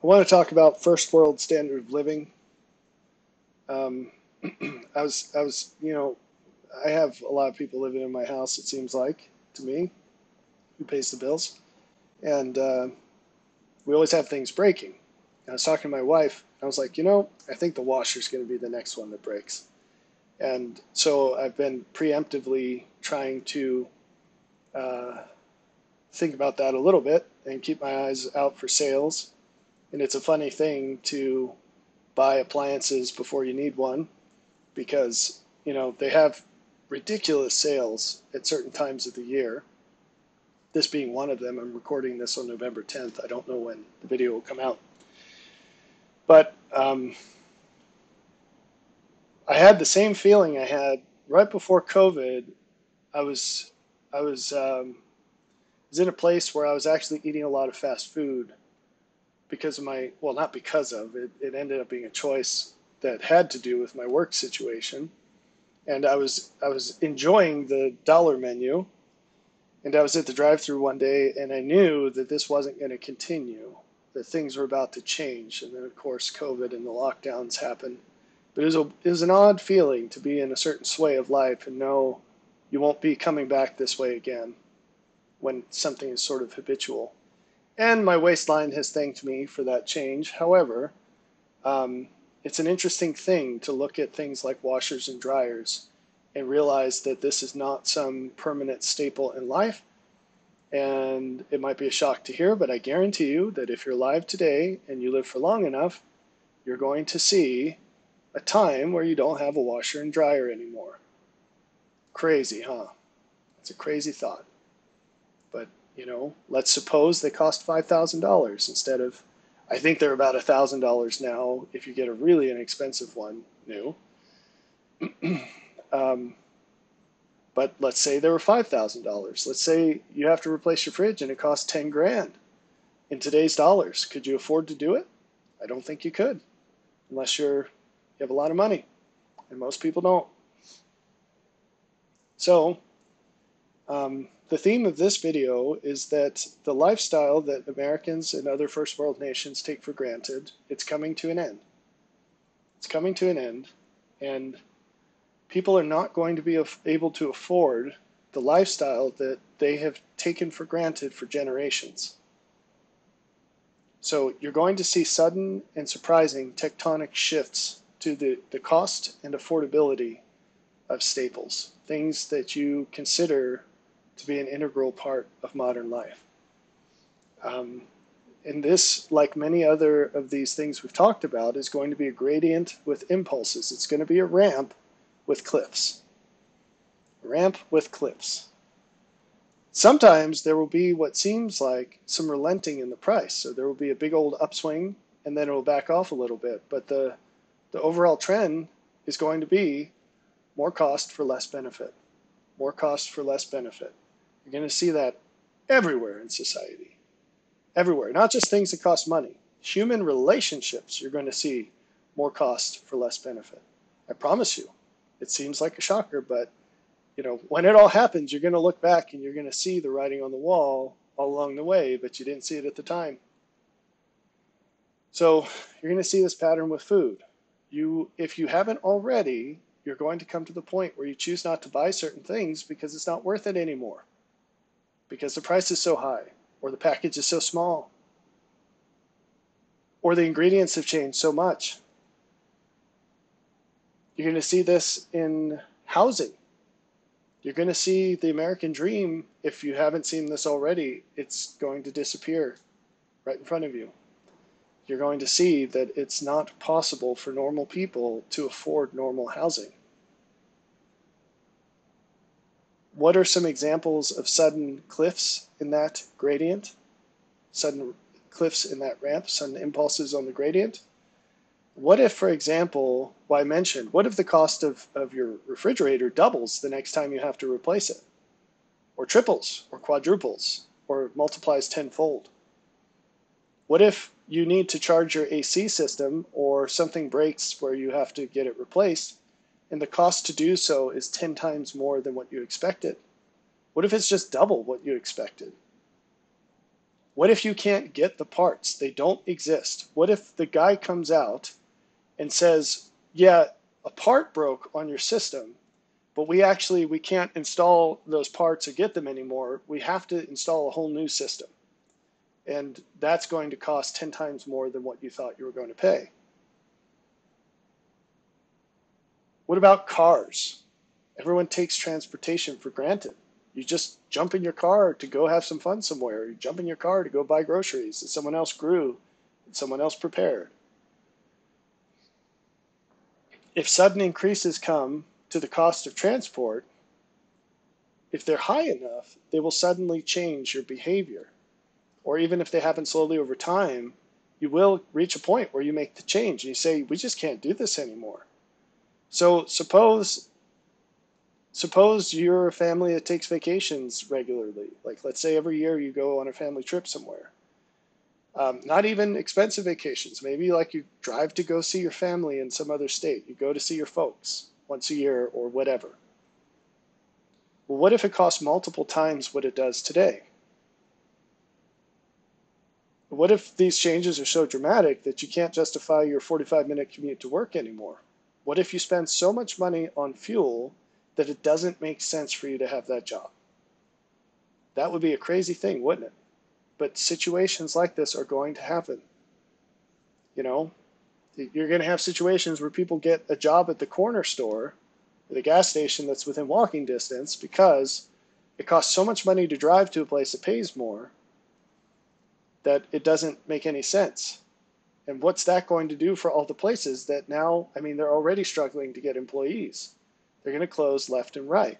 I want to talk about first world standard of living. Um, I have a lot of people living in my house, it seems like, to me, who pays the bills. And we always have things breaking. And I was talking to my wife, and I was like, I think the washer's going to be the next one that breaks. And so I've been preemptively trying to uh, think about that a little bit and keep my eyes out for sales. And it's a funny thing to buy appliances before you need one because they have ridiculous sales at certain times of the year. This being one of them. I'm recording this on November 10th. I don't know when the video will come out, but I had the same feeling I had right before COVID. I was I was was in a place where I was actually eating a lot of fast food because of not because of it. It ended up being a choice that had to do with my work situation, and I was enjoying the dollar menu, and I was at the drive-through one day, and I knew that this wasn't going to continue, that things were about to change, and then of course COVID and the lockdowns happened. But it was an odd feeling to be in a certain sway of life and know you won't be coming back this way again when something is sort of habitual. And my waistline has thanked me for that change. However, it's an interesting thing to look at things like washers and dryers and realize that this is not some permanent staple in life. And it might be a shock to hear, but I guarantee you that if you're alive today and you live for long enough, you're going to see a time where you don't have a washer and dryer anymore. Crazy, huh? It's a crazy thought. But, let's suppose they cost $5,000 instead of, I think they're about $1,000 now if you get a really inexpensive one new. um, but let's say they were $5,000. Let's say you have to replace your fridge and it costs 10 grand. In today's dollars, could you afford to do it? I don't think you could, unless you have a lot of money, and most people don't. So, the theme of this video is that the lifestyle that Americans and other first world nations take for granted, it's coming to an end. It's coming to an end, and people are not going to be able to afford the lifestyle that they have taken for granted for generations. So you're going to see sudden and surprising tectonic shifts to the cost and affordability of staples, things that you consider to be an integral part of modern life. And this, like many other of these things we've talked about, is going to be a gradient with impulses. It's going to be a ramp with cliffs. A ramp with cliffs. Sometimes there will be what seems like some relenting in the price. So there will be a big old upswing and then it will back off a little bit. But the overall trend is going to be more cost for less benefit. More cost for less benefit. You're going to see that everywhere in society. Everywhere. Not just things that cost money. Human relationships, you're going to see more cost for less benefit. I promise you. It seems like a shocker, but when it all happens, you're going to look back and you're going to see the writing on the wall all along the way, but you didn't see it at the time. So you're going to see this pattern with food. If you haven't already, you're going to come to the point where you choose not to buy certain things because it's not worth it anymore. Because the price is so high, or the package is so small, or the ingredients have changed so much. You're going to see this in housing. You're going to see the American dream, if you haven't seen this already, it's going to disappear right in front of you. You're going to see that it's not possible for normal people to afford normal housing. What are some examples of sudden cliffs in that gradient? Sudden cliffs in that ramp, sudden impulses on the gradient? What if, for example, I mentioned, what if the cost of your refrigerator doubles the next time you have to replace it? Or triples, or quadruples, or multiplies tenfold? What if you need to charge your AC system or something breaks where you have to get it replaced and the cost to do so is 10 times more than what you expected? What if it's just double what you expected? What if you can't get the parts? They don't exist. What if the guy comes out and says, yeah, a part broke on your system, but we can't install those parts or get them anymore. We have to install a whole new system. And that's going to cost 10 times more than what you thought you were going to pay. What about cars? Everyone takes transportation for granted. You just jump in your car to go have some fun somewhere. You jump in your car to go buy groceries that someone else grew, that someone else prepared. If sudden increases come to the cost of transport, if they're high enough, they will suddenly change your behavior. Or even if they happen slowly over time, you will reach a point where you make the change and you say, we just can't do this anymore. So suppose you're a family that takes vacations regularly. Like, let's say every year you go on a family trip somewhere. Not even expensive vacations. Maybe like you drive to go see your family in some other state. You go to see your folks once a year or whatever. Well, what if it costs multiple times what it does today? What if these changes are so dramatic that you can't justify your 45-minute commute to work anymore? What if you spend so much money on fuel that it doesn't make sense for you to have that job? That would be a crazy thing, wouldn't it? But situations like this are going to happen. You know, you're going to have situations where people get a job at the corner store, at a gas station that's within walking distance, because it costs so much money to drive to a place that pays more that it doesn't make any sense. And what's that going to do for all the places that now, I mean, they're already struggling to get employees. They're going to close left and right.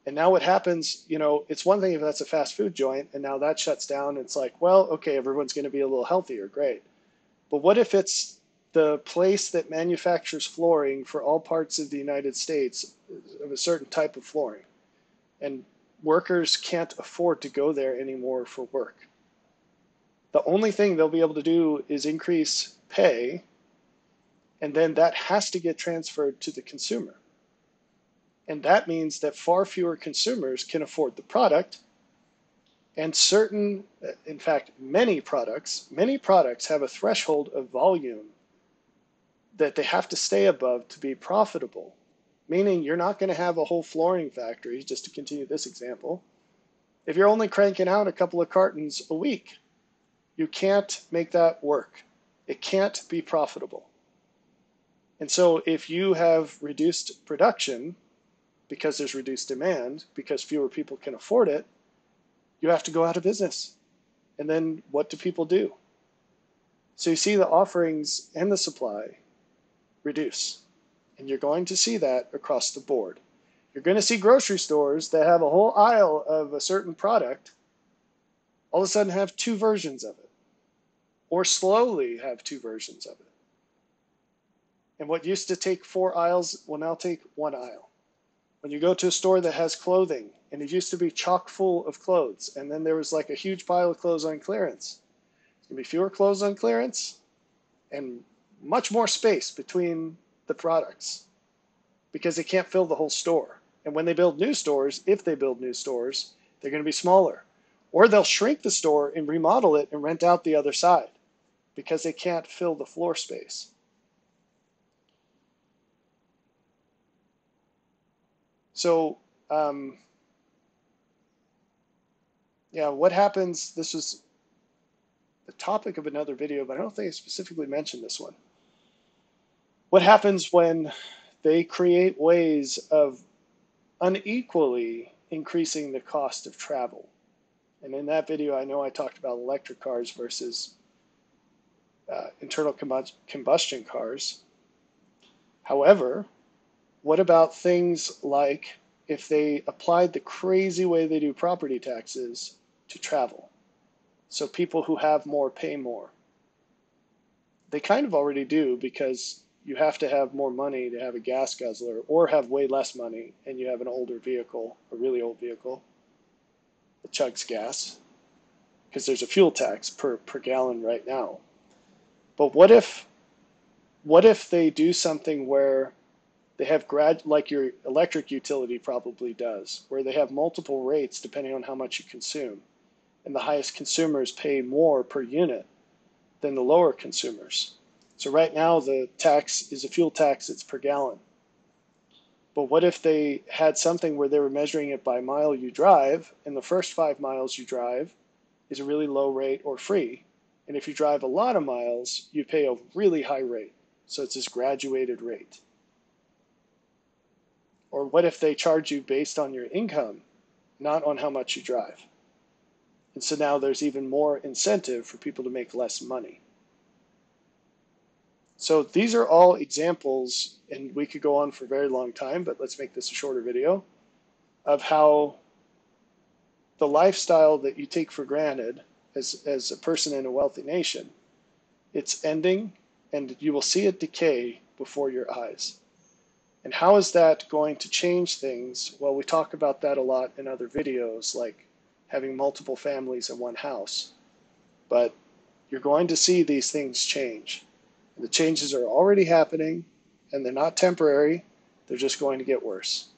And now what happens, you know, it's one thing if that's a fast food joint and now that shuts down. It's like, well, okay, everyone's going to be a little healthier. Great. But what if it's the place that manufactures flooring for all parts of the United States of a certain type of flooring, and workers can't afford to go there anymore for work? The only thing they'll be able to do is increase pay, and then that has to get transferred to the consumer. And that means that far fewer consumers can afford the product, and certain, in fact, many products have a threshold of volume that they have to stay above to be profitable. Meaning you're not going to have a whole flooring factory, just to continue this example, if you're only cranking out a couple of cartons a week. You can't make that work. It can't be profitable. And so if you have reduced production because there's reduced demand, because fewer people can afford it, you have to go out of business. And then what do people do? So you see the offerings and the supply reduce. And you're going to see that across the board. You're going to see grocery stores that have a whole aisle of a certain product all of a sudden have two versions of it, or slowly have two versions of it. And what used to take 4 aisles will now take 1 aisle. When you go to a store that has clothing, and it used to be chock full of clothes, and then there was like a huge pile of clothes on clearance. There's going to be fewer clothes on clearance and much more space between the products because they can't fill the whole store. And when they build new stores, if they build new stores, they're going to be smaller. Or they'll shrink the store and remodel it and rent out the other side because they can't fill the floor space. So, yeah, what happens, this was the topic of another video, but I don't think I specifically mentioned this one. What happens when they create ways of unequally increasing the cost of travel? And in that video, I know I talked about electric cars versus internal combustion cars. However, what about things like if they applied the crazy way they do property taxes to travel? So people who have more pay more. They kind of already do, because you have to have more money to have a gas guzzler, or have way less money and you have an older vehicle, a really old vehicle that chugs gas, because there's a fuel tax per gallon right now. But what if they do something where they have like your electric utility probably does, where they have multiple rates depending on how much you consume. and the highest consumers pay more per unit than the lower consumers. So right now the tax is a fuel tax, it's per gallon. But what if they had something where they were measuring it by mile you drive, and the first 5 miles you drive is a really low rate or free, and if you drive a lot of miles, you pay a really high rate. So it's this graduated rate. Or what if they charge you based on your income, not on how much you drive? And so now there's even more incentive for people to make less money. So these are all examples, and we could go on for a very long time, but let's make this a shorter video, of how the lifestyle that you take for granted as a person in a wealthy nation, it's ending, and you will see it decay before your eyes. And how is that going to change things? Well, we talk about that a lot in other videos, like having multiple families in one house. But you're going to see these things change. The changes are already happening, and they're not temporary. They're just going to get worse.